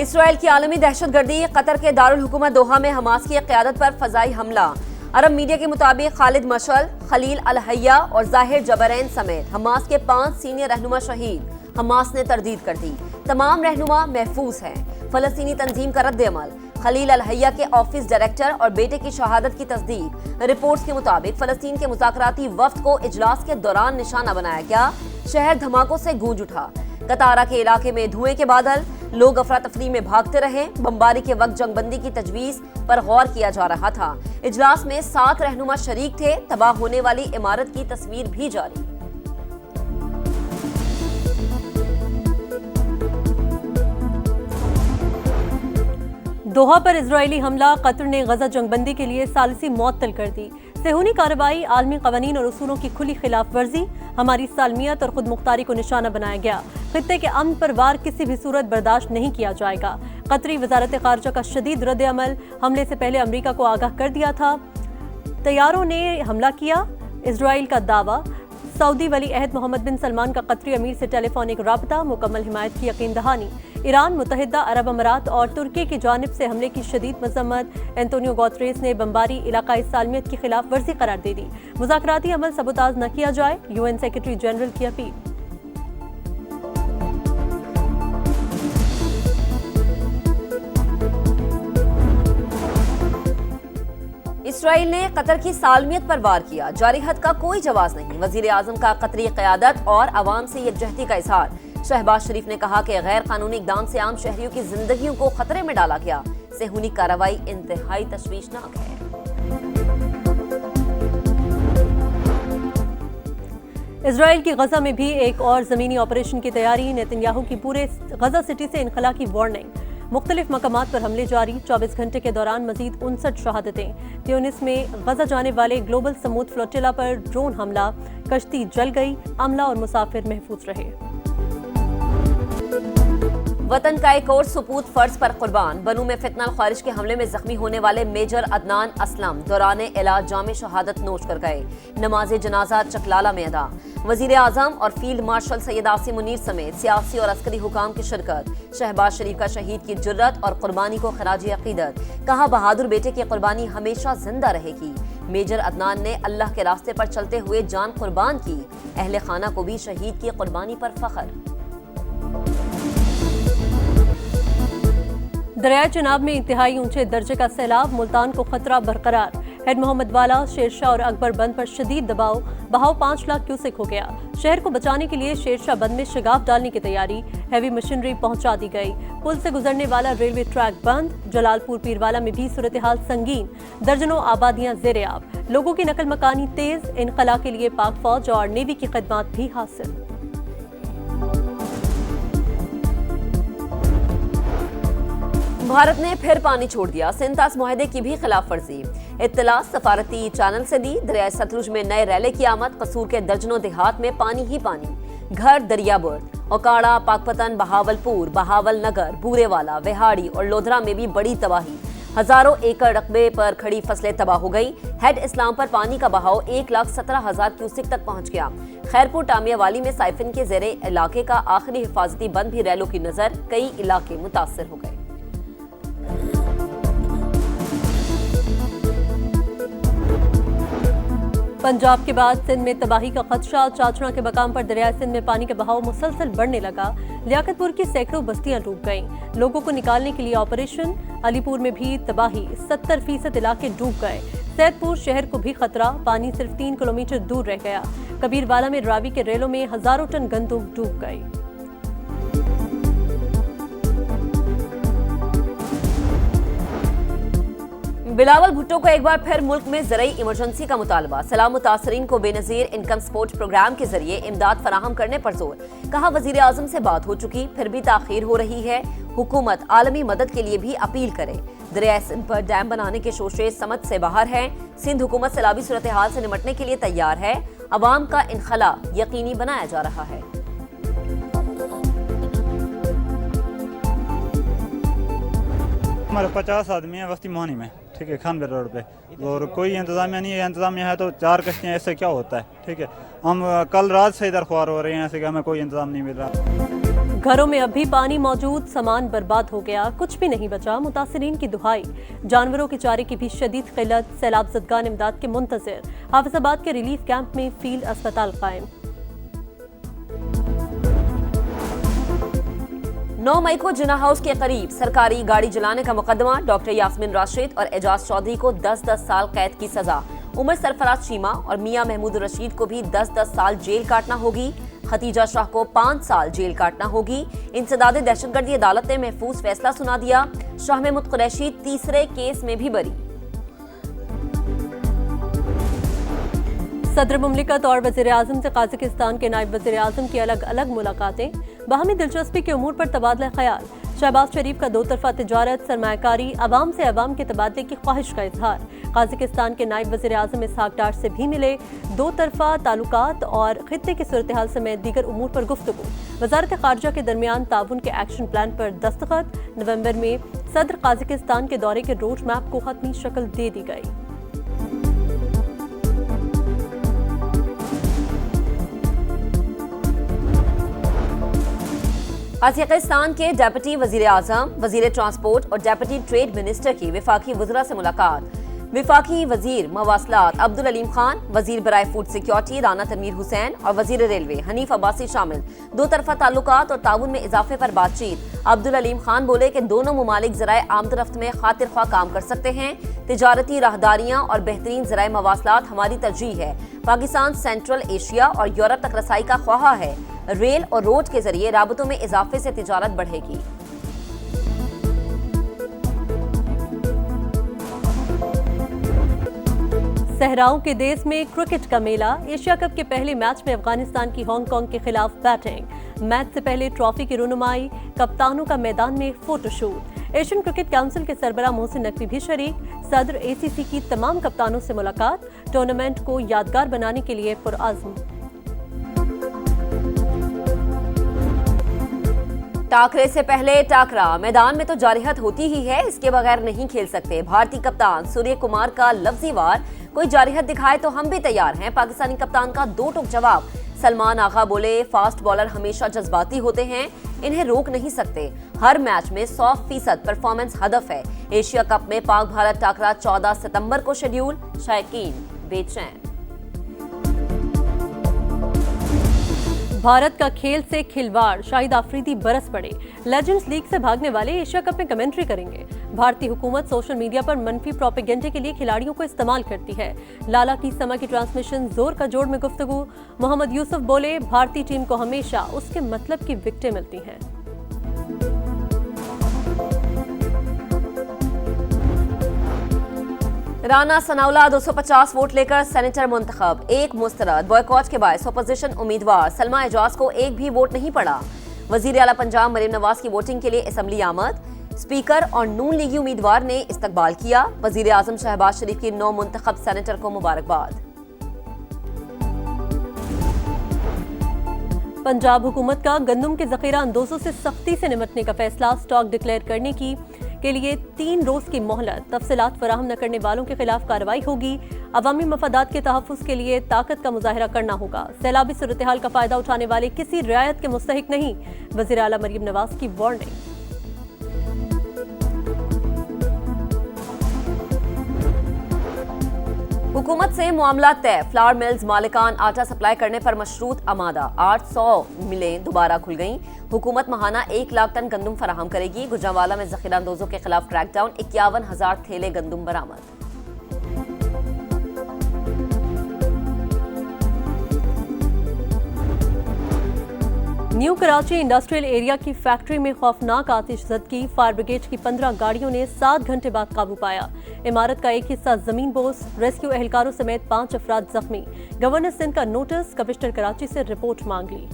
Israel की आलमी दहशतगर्दी, कतर के दारुल हुकूमत दोहा में हमास की क़यादत पर फ़ज़ाई हमला। अरब मीडिया के मुताबिक खालिद मशअल, खलील अल-हय्या और ज़ाहिर जबरैन समेत हमास के 5 सीनियर रहनुमा शहीद। हमास ने तरदीद कर दी, तमाम रहनुमा महफूज हैं। फ़लस्तीनी तंजीम का रद्द अमल, खलील अल-हय्या के ऑफिस डायरेक्टर और बेटे की शहादत की तस्दीक। रिपोर्ट्स के मुताबिक फ़लस्तीन के मुज़ाकराती वफ्द को इजलास के दौरान निशाना बनाया गया। शहर धमाकों से गूंज उठा। कतारा के इलाके में धुएं के बादल, लोग अफरा तफरी में भागते रहे। बमबारी के वक्त जंगबंदी की तजवीज पर गौर किया जा रहा था। इजलास में 7 रहनुमा शरीक थे। तबाह होने वाली इमारत की तस्वीर भी जारी। दोहा पर इजरायली हमला, कतर ने गजा जंगबंदी के लिए सालिसी मुअत्तल कर दी। सेहूनी कार्रवाई, आलमी कवानीन और उसूलों की खुली खिलाफ वर्जी, हमारी सालमियत और खुद मुख्तारी को निशाना बनाया गया। खित्ते के अमन पर वार किसी भी सूरत बर्दाश्त नहीं किया जाएगा। कतरी वजारत खारजा का शदीद रद्द अमल, हमले से पहले अमरीका को आगाह कर दिया था, तैयारों ने हमला किया। इजराइल का दावा, सऊदी वली अहद मोहम्मद बिन सलमान का कतरी अमीर से टेलीफोनिक राबता, मुकम्मल हिमायत की यकीन दहानी। ईरान, मुत्तहिदा अरब अमारात और तुर्की की जानिब से हमले की शदीद मजम्मत। एंटोनियो गुतेरेस ने बमबारी इलाकाई सालमियत की खिलाफ वर्जी करार दे दी। मुज़ाकराती अमल सबूताज न किया जाए, UN सेक्रेटरी जनरल की अपील। इसराइल ने कतर की सालमियत पर वार किया, जारी हद का कोई जवाब नहीं। वजीर आजम का कतरी क़यादत और अवाम से यकजहती का इजहार। शहबाज शरीफ ने कहा कि गैर कानूनी इकदाम से आम शहरियों की जिंदगियों को खतरे में डाला गया। सेहूनी कार्रवाई इंतहाई तशवीशनाक है। इजराइल की गजा में भी एक और जमीनी ऑपरेशन की तैयारी। नेतन्याहू की पूरे गजा सिटी से इनखला की वार्निंग। मुख्तलिफ मकामात पर हमले जारी। 24 घंटे के दौरान मजीद 59 शहादतें। ट्यूनिस में गजा जाने वाले ग्लोबल समूद फ्लोटिला पर ड्रोन हमला, कश्ती जल गई, अमला और मुसाफिर महफूज रहे। वतन का एक और सुपूत फर्ज पर कुर्बान। बनू में फितनल ख्वारिज के हमले में जख्मी होने वाले मेजर अदनान असलम दौरान इलाज जामे शहादत नोश कर गए। नमाज जनाजा चकलाला में अदा। वजीर आजम और फील्ड मार्शल सैयद आसिम मुनीर समेत सियासी और अस्करी हुकाम की शिरकत। शहबाज शरीफ का शहीद की जुर्रत और कुर्बानी को खराजी अकीदत। कहा, बहादुर बेटे की कुर्बानी हमेशा जिंदा रहेगी। मेजर अदनान ने अल्लाह के रास्ते पर चलते हुए जान कुर्बान की। अहले खाना को भी शहीद की कुर्बानी पर फख्र। दरिया चनाब में इंतहाई ऊंचे दर्जे का सैलाब, मुल्तान को खतरा बरकरार। हेड मोहम्मद वाला, शेरशाह और अकबर बंद पर शदीद दबाव, बहाव 5 लाख क्यूसेक हो गया। शहर को बचाने के लिए शेरशाह बंद में शगाफ डालने की तैयारी। हैवी मशीनरी पहुंचा दी गई। पुल से गुजरने वाला रेलवे ट्रैक बंद। जलालपुर पीरवाला में भी सूरत हाल संगीन, दर्जनों आबादियां ज़ेरे आब। लोगों की नकल मकानी तेज। इनखला के लिए पाक फौज और नेवी की खदमात भी हासिल। भारत ने फिर पानी छोड़ दिया। सिंतास मुआहदे की भी खिलाफ वर्जी। इत्तला सफारती चैनल से दी। दरियाए सतलुज में नए रैले की आमद। कसूर के दर्जनों देहात में पानी ही पानी। घर दरियाबुर्द, ओकाड़ा, पाकपतन, बहावलपुर, बहावल नगर, बूरेवाला, वेहाड़ी और लोधरा में भी बड़ी तबाही। हजारों एकड़ रकबे पर खड़ी फसलें तबाह हो गई। हेड इस्लाम पर पानी का बहाव 1,17,000 क्यूसेक तक पहुंच गया। खैरपुर टामियावाली में साइफिन के जेरे इलाके का आखिरी हिफाजती बंद भी रैलों की नजर। कई इलाके मुतासर हो गए। पंजाब के बाद सिंध में तबाही का खदशा। चाचड़ा के मकाम पर दरिया सिंध में पानी का बहाव मुसलसल बढ़ने लगा। लियाकतपुर की सैकड़ों बस्तियां डूब गईं। लोगों को निकालने के लिए ऑपरेशन। अलीपुर में भी तबाही, 70% इलाके डूब गए। सैदपुर शहर को भी खतरा, पानी सिर्फ 3 किलोमीटर दूर रह गया। कबीरवाला में रावी के रेलों में हजारों टन गंदुम डूब गई। बिलावल भुट्टो को एक बार फिर मुल्क में ज़रई इमरजेंसी का मुतालबा। सलाम मुतासरीन को बेनज़ीर इनकम सपोर्ट प्रोग्राम के जरिए इमदाद फराहम करने पर जोर। कहा, वजीर आजम से बात हो चुकी, फिर भी ताखीर हो रही है। हुकूमत आलमी मदद के लिए भी अपील करे। दरिया सिंध पर डैम बनाने के शोशे समझ से बाहर हैं। सिंध हुकूमत सैलाबी सूरत हाल से निमटने के लिए तैयार है। अवाम का इनखला यकीनी बनाया जा रहा है। हमारे 50 आदमी हैं बस्ती मोहानी में, ठीक है, खानपुर रोड पे, और कोई इंतजामिया नहीं है। इंतजामिया है तो 4 कश्तियाँ, ऐसे क्या होता है, ठीक है। हम कल रात से इधर ख्वार हो रहे हैं, ऐसे कि हमें कोई इंतजाम नहीं मिल रहा। घरों में अब भी पानी मौजूद, सामान बर्बाद हो गया, कुछ भी नहीं बचा, मुतासिरीन की दुहाई। जानवरों के चारे की भी शदीद किल्लत, सैलाब ज़दगान इमदाद के मुंतज़िर। हाफिजाबाद के रिलीफ कैंप में फील्ड अस्पताल कायम। 9 मई को जिन्ना हाउस के करीब सरकारी गाड़ी जलाने का मुकदमा, डॉक्टर यास्मीन राशिद और एजाज चौधरी को 10-10 साल कैद की सजा। उमर सरफराज चीमा और मियां महमूद रशीद को भी 10-10 साल जेल काटना होगी। खतीजा शाह को 5 साल जेल काटना होगी। इंसदाद दहशतगर्दी अदालत ने महफूज फैसला सुना दिया। शाह महमूद कुरैशी तीसरे केस में भी बरी। सदर मुमलिकत और वज़ीर आज़म से काज़ाकिस्तान के नायब वज़ीर आज़म की अलग अलग मुलाकातें, बाहमी दिलचस्पी के उमूर पर तबादला ख्याल। शहबाज शरीफ का 2 तरफ़ा तिजारत, सरमायाकारी, अवाम से अवाम के तबादले की ख्वाहिश का इजहार। काज़ाकिस्तान के नायब वज़ीर आज़म इसहाक डार से भी मिले। 2 तरफ़ा ताल्लुकात और खित्ते की सूरत हाल समेत दीगर उमूर पर गुफ्तगू। वज़ारत ख़ारजा के दरमियान ताउन के एक्शन प्लान पर दस्तखत। नवंबर में सदर काज़ाकिस्तान के दौरे के रोड मैप को हतमी शक्ल दे दी गई। कज़ाकिस्तान के डेप्यूटी वज़ीर आज़म, वज़ीर ट्रांसपोर्ट और डेप्यूटी ट्रेड मिनिस्टर की वफाकी वज़रा से मुलाकात। वफाकी वज़ीर मवासलात अब्दुल अलीम खान, वज़ीर बराए फूड सिक्योरिटी राना तनवीर हुसैन और वज़ीर रेलवे हनीफ अब्बासी शामिल। 2 तरफ़ा ताल्लुकात और ताउन में इजाफे पर बातचीत। अब्दुल अलीम खान बोले कि दोनों मुमालिक ज़राए आमदरफ्त में खातिर ख्वाह काम कर सकते हैं। तिजारती राहदारियाँ और बेहतरीन ज़राए मवासलात हमारी तरजीह है। पाकिस्तान सेंट्रल एशिया और यूरोप तक रसाई का ख्वाह है। रेल और रोड के जरिए राबतों में इजाफे से तिजारत बढ़ेगी। सहराओं के देश में क्रिकेट का मेला। एशिया कप के पहले मैच में अफगानिस्तान की हांगकांग के खिलाफ बैटिंग। मैच से पहले ट्रॉफी की रुनुमाई, कप्तानों का मैदान में फोटोशूट। एशियन क्रिकेट काउंसिल के सरबराह मोहसिन नकवी भी शरीक। सदर ACC की तमाम कप्तानों से मुलाकात। टूर्नामेंट को यादगार बनाने के लिए पुरअज़्म। टाकरे से पहले टाकरा, मैदान में तो जारिहत होती ही है, इसके बगैर नहीं खेल सकते। भारतीय कप्तान सूर्य कुमार का लफ्जी वार, कोई जारिहत दिखाए तो हम भी तैयार हैं। पाकिस्तानी कप्तान का 2 टूक जवाब। सलमान आगा बोले, फास्ट बॉलर हमेशा जज्बाती होते हैं, इन्हें रोक नहीं सकते। हर मैच में 100% परफॉर्मेंस हदफ है। एशिया कप में पाक भारत टाकरा 14 सितंबर को शेड्यूल। शायकीन बेचैन। भारत का खेल से खिलवाड़, शाहिद आफरीदी बरस पड़े। लेजेंड्स लीग से भागने वाले एशिया कप में कमेंट्री करेंगे। भारतीय हुकूमत सोशल मीडिया पर मनफी प्रोपेगेंडे के लिए खिलाड़ियों को इस्तेमाल करती है। लाला की समा की ट्रांसमिशन जोर का जोड़ में गुफ्तगू। मोहम्मद यूसुफ बोले, भारतीय टीम को हमेशा उसके मतलब की विकेटें मिलती हैं। राना सनाउल्लाह 250 वोट लेकर सेनेटर मुंतखब। एक मुस्तरद बॉयकॉट के बायस अपोजिशन उम्मीदवार सलमा एजाज को एक भी वोट नहीं पड़ा। वजीर आला पंजाब मरीम नवाज की वोटिंग के लिए असम्बली आमद। स्पीकर और नून लीगी उम्मीदवार ने इस्तकबाल किया। वजीर आजम शहबाज शरीफ की 9 मुंतखब सेनेटर को मुबारकबाद। पंजाब हुकूमत का गंदम के जखीरा अंदोजों से सख्ती से निपटने का फैसला। स्टॉक डिक्लेयर करने के लिए 3 रोज की मोहलत। तफसीलात फराहम न करने वालों के खिलाफ कार्रवाई होगी। अवामी मफादात के तहफ़्फ़ुज़ के लिए ताकत का मुजाहरा करना होगा। सैलाबी सूरत हाल का फायदा उठाने वाले किसी रियायत के मुस्तहिक नहीं। वज़ीर आला मरीम नवाज की वार्निंग। हुकूमत से मामला तय। फ्लावर मिल्स मालिकान आटा सप्लाई करने पर मशरूत आमादा। 800 मिलें दोबारा खुल गईं। हुकूमत माहाना 1 लाख टन गंदम फराहम करेगी। गुजरांवाला में जखीरा अंदोजों के खिलाफ क्रैकडाउन। 51,000 थैले गंदम बरामद। न्यू कराची इंडस्ट्रियल एरिया की फैक्ट्री में खौफनाक आतिशज़दगी। फायर ब्रिगेड की 15 गाड़ियों ने 7 घंटे बाद काबू पाया। इमारत का एक हिस्सा जमीन बोस। रेस्क्यू एहलकारों समेत 5 अफराद जख्मी। गवर्नर सिंध का नोटिस। कमिश्नर कराची से रिपोर्ट मांग ली।